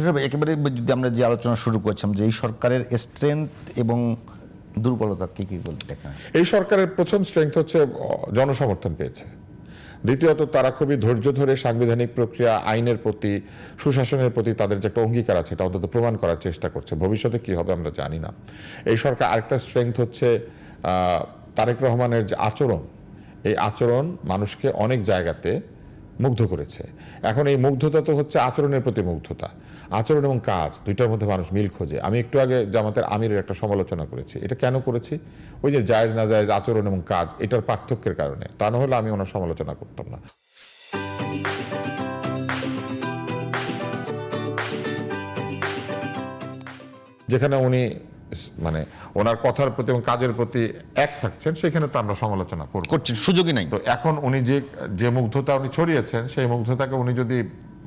তুষার ভাই, একেবারে যদি আমরা যে আলোচনা শুরু করছিলাম যে এই সরকারের স্ট্রেংথ এবং দুর্বলতা কি কি বলতে দেখা হয়? এই সরকারের প্রথম স্ট্রেংথ হচ্ছে জনসমর্থন পেয়েছে। দ্বিতীয়ত তারা খুবই ধৈর্য ধরে সাংবিধানিক প্রক্রিয়া, আইনের প্রতি, সুশাসনের প্রতি তাদের যে একটা অঙ্গীকার আছে এটা অন্তত প্রমাণ করার চেষ্টা করছে। ভবিষ্যতে কি হবে আমরা জানি না। এই সরকার আরেকটা স্ট্রেংথ হচ্ছে তারেক রহমানের যে আচরণ, এই আচরণ মানুষকে অনেক জায়গাতে মুগ্ধ করেছে। এখন এই মুগ্ধতা তো হচ্ছে আচরণের প্রতি মুগ্ধতা। আচরণ এবং কাজ দুইটার মধ্যে মানুষ মিল খোঁজে। আমি একটু আগে জামাতের আমিরের একটা সমালোচনা করেছি। এটা কেন করেছি? ওই যে জায়েজ না জায়েজ আচরণ এবং কাজ, এটার পার্থক্যের কারণে। তা না হলে আমি ওনার সমালোচনা করতাম না। যেখানে উনি মানে ওনার কথার প্রতি এবং কাজের প্রতি এক থাকছেন, সেখানে তো আমরা সমালোচনা করছেন, সুযোগই নাই। তো এখন উনি যে মুগ্ধতা উনি ছড়িয়েছেন, সেই মুগ্ধতাকে উনি যদি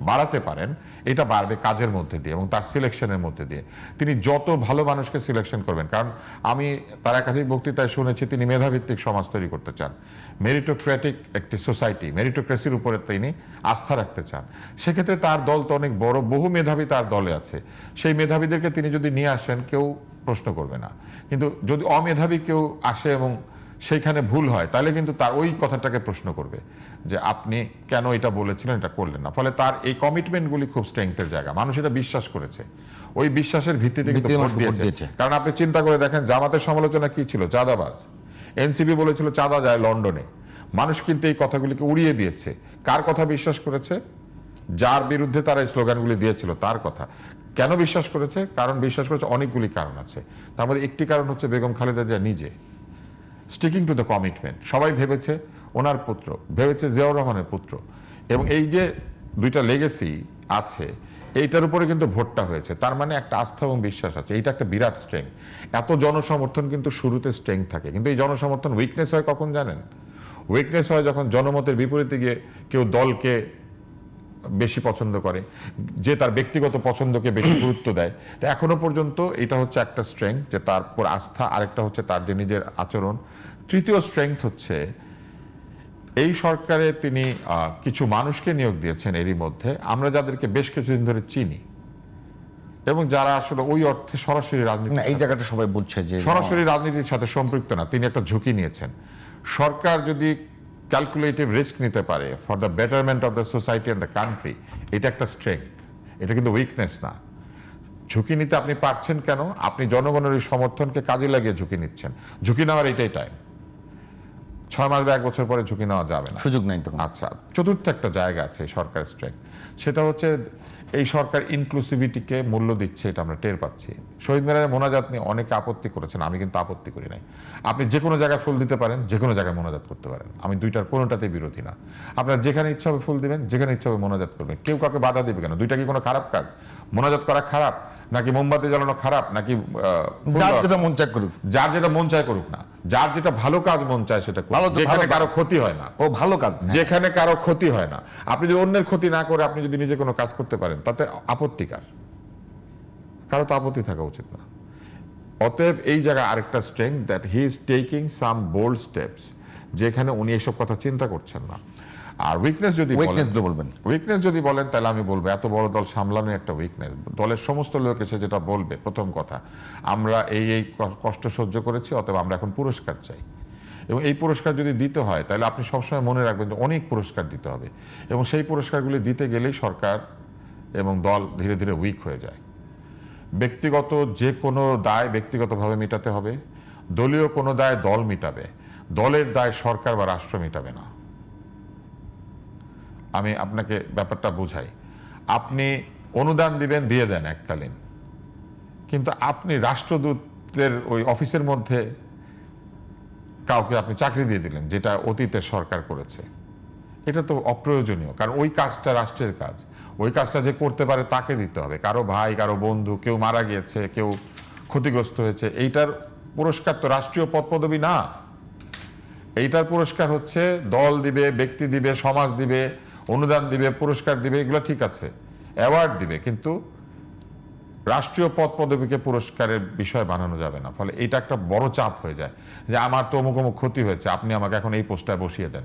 বাড়াতে পারেন, এটা বাড়বে কাজের মধ্যে দিয়ে এবং তার সিলেকশনের মধ্যে দিয়ে। তিনি যত ভালো মানুষকে সিলেকশন করবেন, কারণ আমি তার একাধিক বক্তৃতায় শুনেছি তিনি মেধাভিত্তিক সমাজ তৈরি করতে চান, মেরিটোক্রেটিক একটি সোসাইটি, মেরিটোক্রেসির উপরে তিনি আস্থা রাখতে চান। সেক্ষেত্রে তার দল তো অনেক বড়, বহু মেধাবী তার দলে আছে। সেই মেধাবীদেরকে তিনি যদি নিয়ে আসেন, কেউ প্রশ্ন করবে না। কিন্তু যদি অমেধাবী কেউ আসে এবং সেইখানে ভুল হয়, তাহলে কিন্তু তার ওই কথাটাকে প্রশ্ন করবে যে আপনি কেন এটা বলেছিলেন, এটা করলেন না। ফলে তার এই কমিটমেন্টগুলি খুব স্ট্রেংথের জায়গা, মানুষ এটা বিশ্বাস করেছে। ওই বিশ্বাসের ভিত্তিতে কিন্তু ভোট দিয়েছে। কারণ আপনি চিন্তা করে দেখেন, জামাতের সমালোচনা কি ছিল? চাঁদাবাজ। এনসিপি বলেছিল চাঁদা যায় লন্ডনে। মানুষ কিন্তু এই কথাগুলিকে উড়িয়ে দিয়েছে। কার কথা বিশ্বাস করেছে? যার বিরুদ্ধে তারা এই স্লোগানগুলি দিয়েছিল তার কথা। কেন বিশ্বাস করেছে? কারণ বিশ্বাস করেছে অনেকগুলি কারণ আছে। তার মধ্যে একটি কারণ হচ্ছে বেগম খালেদা জিয়া নিজে স্টিকিং টু দ্য কমিটমেন্ট। সবাই ভেবেছে ওনার পুত্র, ভেবেছে জিয়াউর রহমানের পুত্র, এবং এই যে দুইটা লেগেসি আছে, এইটার উপরে কিন্তু ভোটটা হয়েছে। তার মানে একটা আস্থা এবং বিশ্বাস আছে। এইটা একটা বিরাট স্ট্রেংথ। এত জনসমর্থন কিন্তু শুরুতে স্ট্রেংথ থাকে, কিন্তু এই জনসমর্থন উইকনেস হয় কখন জানেন? উইকনেস হয় যখন জনমতের বিপরীতে গিয়ে কেউ দলকে বেশি পছন্দ করে, যে তার ব্যক্তিগত পছন্দকে বেশি গুরুত্ব দেয়। তো এখনো পর্যন্ত এটা হচ্ছে একটা স্ট্রেংথ, যে তার উপর আস্থা। আরেকটা হচ্ছে তার যে নিজের আচরণ। তৃতীয় স্ট্রেংথ হচ্ছে এই সরকারে তিনি কিছু মানুষকে নিয়োগ দিয়েছেন এরই মধ্যে, আমরা যাদেরকে বেশ কিছুদিন ধরে চিনি এবং যারা আসলে ওই অর্থে সরাসরি রাজনীতি, এই জায়গাটা সবাই বলছে যে সরাসরি রাজনীতির সাথে সম্পৃক্ত না। তিনি একটা ঝুঁকি নিয়েছেন। সরকার যদি ক্যালকুলেটিভ রিস্ক নিতে পারে for the betterment of the society and the country, এটা একটা স্ট্রেংথ, এটা কিন্তু উইকনেস না। ঝুঁকি নিতে আপনি পারছেন কেন? আপনি জনগণের সমর্থনকে কাজে লাগিয়ে ঝুঁকি নিচ্ছেন। ঝুঁকি নেওয়ার এটাই টাইম। 6 মাস বা 1 বছর পরে ঝুঁকি নেওয়া যাবে না, সুযোগ নাই তখন। আচ্ছা, চতুর্থ একটা জায়গা আছে সরকারের স্ট্রেংথ, সেটা হচ্ছে এই সরকার ইনক্লুসিভিটিকে মূল্য দিচ্ছে, এটা আমরা টের পাচ্ছি। শহীদ মিনারের মোনাজাত নিয়ে অনেকে আপত্তি করেছেন, আমি কিন্তু আপত্তি করি নাই। আপনি যে কোনো জায়গায় ফুল দিতে পারেন, যে কোনো জায়গায় মোনাজাত করতে পারেন, আমি দুইটার কোনোটাতেই বিরোধী না। আপনার যেখানে ইচ্ছা হবে ফুল দিবেন, যেখানে ইচ্ছা হবে মোনাজাত করবেন, কেউ কাউকে বাধা দিবে কেন? দুইটা কি কোনো খারাপ কাজ? মোনাজাত করা খারাপ নাকি মোমবাতি জ্বালানো খারাপ নাকি যার যেটা মন চায় করুক, যার যেটা মন চায় করুক না, যার যেটা ভালো কাজ মন চায় সেটা করুক, যেখানে কারো ক্ষতি হয় না। ও ভালো কাজ, যেখানে কারো ক্ষতি হয় না। আপনি যদি অন্যের ক্ষতি না করে আপনি যদি নিজে কোনো কাজ করতে পারেন, তাতে আপত্তিকার, কারো তো আপত্তি থাকা উচিত না। অতএব এই জায়গায় আরেকটা strength, that he is taking some bold steps, যেখানে উনি এসব কথা চিন্তা করছেন না। আর উইকনেস যদি বলেন, উইকনেস যদি বলেন, তাহলে আমি বলবো এত বড় দল সামলানো একটা উইকনেস। দলের সমস্ত লোক এসে যেটা বলবে, প্রথম কথা, আমরা এই কষ্ট সহ্য করেছি, অতএব আমরা এখন পুরস্কার চাই। এবং এই পুরস্কার যদি দিতে হয়, তাহলে আপনি সবসময় মনে রাখবেন যে অনেক পুরস্কার দিতে হবে, এবং সেই পুরস্কারগুলি দিতে গেলেই সরকার এবং দল ধীরে ধীরে উইক হয়ে যায়। ব্যক্তিগত যে কোনো দায় ব্যক্তিগতভাবে মেটাতে হবে, দলীয় কোনো দায় দল মেটাবে, দলের দায় সরকার বা রাষ্ট্র মেটাবে না। আমি আপনাকে ব্যাপারটা বুঝাই। আপনি অনুদান দিবেন, দিয়ে দেন এককালীন, কিন্তু আপনি রাষ্ট্রদূতের ওই অফিসের মধ্যে কাউকে আপনি চাকরি দিয়ে দিলেন, যেটা অতীতের সরকার করেছে, এটা তো অপ্রয়োজনীয়। কারণ ওই কাজটা রাষ্ট্রের কাজ, ওই কাজটা যে করতে পারে তাকে দিতে হবে। কারো ভাই, কারো বন্ধু, কেউ মারা গিয়েছে, কেউ ক্ষতিগ্রস্ত হয়েছে, এইটার পুরস্কার তো রাষ্ট্রীয় পদ পদবি না। এইটার পুরস্কার হচ্ছে দল দিবে, ব্যক্তি দিবে, সমাজ দিবে, অনুদান দিবে, পুরস্কার দিবে, এগুলো ঠিক আছে, অ্যাওয়ার্ড দিবে, কিন্তু রাষ্ট্রীয় পদ পদবীকে পুরস্কারের বিষয় বানানো যাবে না। ফলে এটা একটা বড় চাপ হয়ে যায় যে আমার তো অমুক অমুক ক্ষতি হয়েছে, আপনি আমাকে এখন এই পোস্টটায় বসিয়ে দেন।